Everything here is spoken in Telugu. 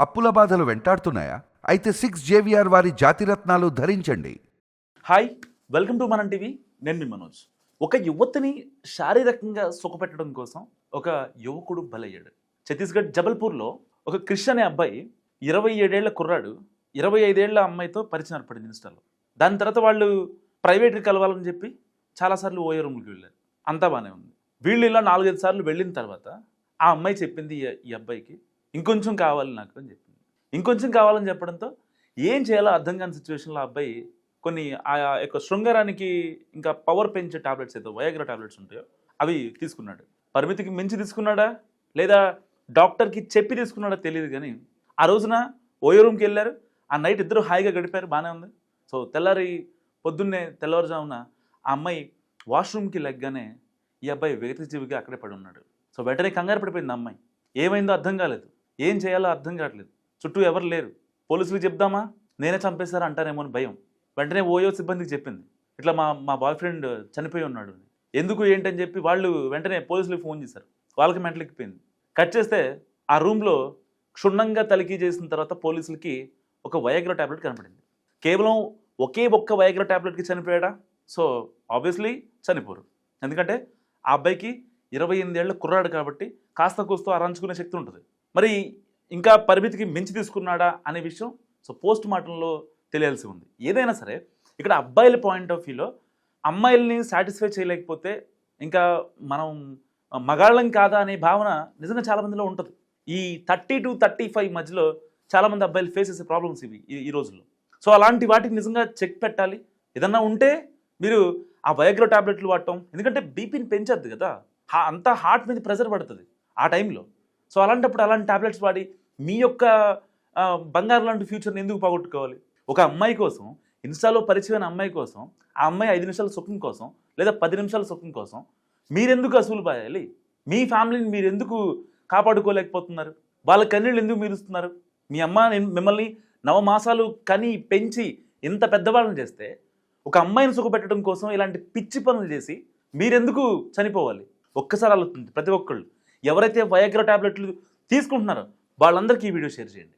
అప్పుల బాధలు వెంటాడుతున్నాయా? అయితే 6 JVR వారి జాతిరత్నాలు ధరించండి. హాయ్, వెల్కమ్ టు మనం టీవీ. నేను మీ మనోజ్. ఒక యువతిని శారీరకంగా సుఖపెట్టడం కోసం ఒక యువకుడు బలయ్యాడు. ఛత్తీస్గఢ్ జబల్పూర్లో ఒక క్రిష్ అనే అబ్బాయి 27 ఏళ్ల కుర్రాడు 25 ఏళ్ల అమ్మాయితో పరిచయం ఏర్పడింది ఇన్స్టాలో. దాని తర్వాత వాళ్ళు ప్రైవేట్కి కలవాలని చెప్పి చాలాసార్లు ఓయో రూమ్కి వెళ్ళారు. అంతా బాగానే ఉంది. వీళ్ళు ఇలా 4-5 సార్లు వెళ్ళిన తర్వాత ఆ అమ్మాయి చెప్పింది ఈ అబ్బాయికి, ఇంకొంచెం కావాలి నాకు అని చెప్పింది. ఇంకొంచెం కావాలని చెప్పడంతో ఏం చేయాలో అర్థం కాని సిచ్యువేషన్లో ఆ అబ్బాయి కొన్ని ఆ యొక్క శృంగారానికి ఇంకా పవర్ పెంచే టాబ్లెట్స్ ఏదో వయాగ్రా టాబ్లెట్స్ ఉంటాయో అవి తీసుకున్నాడు. పరిమితికి మించి తీసుకున్నాడా లేదా డాక్టర్కి చెప్పి తీసుకున్నాడా తెలియదు, కానీ ఆ రోజున ఓయో రూమ్కి వెళ్ళారు. ఆ నైట్ ఇద్దరు హాయిగా గడిపారు, బాగానే ఉంది. సో తెల్లవారుజామున ఆ అమ్మాయి వాష్రూమ్కి లెగ్గానే ఈ అబ్బాయి వేగజీవిగా అక్కడే పడి ఉన్నాడు. సో వెంటనే కంగారు పడిపోయింది అమ్మాయి. ఏమైందో అర్థం కాలేదు, ఏం చేయాలో అర్థం కావట్లేదు, చుట్టూ ఎవరు లేరు. పోలీసులకు చెప్దామా, నేనే చంపేశారా అంటారేమో అని భయం. వెంటనే ఓయో సిబ్బందికి చెప్పింది, ఇట్లా మా బాయ్ ఫ్రెండ్ చనిపోయి ఉన్నాడు. ఎందుకు ఏంటని చెప్పి వాళ్ళు వెంటనే పోలీసులకు ఫోన్ చేశారు. వాళ్ళకి మెంటల్ ఎక్కిపోయింది. కట్ చేస్తే ఆ రూమ్లో క్షుణ్ణంగా తనిఖీ చేసిన తర్వాత పోలీసులకి ఒక వయాగ్రా టాబ్లెట్ కనపడింది. కేవలం ఒక్క వయాగ్రా టాబ్లెట్కి చనిపోయాడా? సో ఆబ్వియస్లీ చనిపోరు, ఎందుకంటే ఆ అబ్బాయికి 28 ఏళ్ల కుర్రాడు కాబట్టి కాస్త కూస్తూ అరంచుకునే శక్తి ఉంటుంది. మరి ఇంకా పరిమితికి మించి తీసుకున్నాడా అనే విషయం సో పోస్ట్ మార్టంలో తెలియాల్సి ఉంది. ఏదైనా సరే ఇక్కడ అబ్బాయిల పాయింట్ ఆఫ్ వ్యూలో అమ్మాయిల్ని సాటిస్ఫై చేయలేకపోతే ఇంకా మనం మగాళ్ళం కాదా అనే భావన నిజంగా చాలామందిలో ఉంటుంది. ఈ 30 to 35 మధ్యలో చాలామంది అబ్బాయిలు ఫేస్ చేసే ప్రాబ్లమ్స్ ఇవి ఈ రోజుల్లో. సో అలాంటి వాటికి నిజంగా చెక్ పెట్టాలి. ఏదన్నా ఉంటే మీరు ఆ వయాగ్రా టాబ్లెట్లు వాడటం, ఎందుకంటే బీపీని పెంచద్దు కదా, అంతా హార్ట్ మీద ప్రెషర్ పడుతుంది ఆ టైంలో. సో అలాంటప్పుడు అలాంటి టాబ్లెట్స్ వాడి మీ యొక్క బంగారు లాంటి ఫ్యూచర్ని ఎందుకు పోగొట్టుకోవాలి? ఒక అమ్మాయి కోసం, ఇన్స్టాలో పరిచయమైన అమ్మాయి కోసం, ఆ అమ్మాయి 5 నిమిషాల సుఖం కోసం లేదా 10 నిమిషాల సుఖం కోసం మీరెందుకు అసూలు పాయాలి? మీ ఫ్యామిలీని మీరు ఎందుకు కాపాడుకోలేకపోతున్నారు? వాళ్ళ కన్నీళ్ళు ఎందుకు మీరుస్తున్నారు? మీ అమ్మ మిమ్మల్ని 9 మాసాలు కని పెంచి ఇంత పెద్దవాళ్ళని చేస్తే ఒక అమ్మాయిని సుఖపెట్టడం కోసం ఇలాంటి పిచ్చి పనులు చేసి మీరెందుకు చనిపోవాలి? ఒక్కసారి ఆలోచించండి ప్రతి ఒక్కళ్ళు. ఎవరైతే వయాగ్రా టాబ్లెట్లు తీసుకుంటున్నారో వాళ్ళందరికీ ఈ వీడియో షేర్ చేయండి.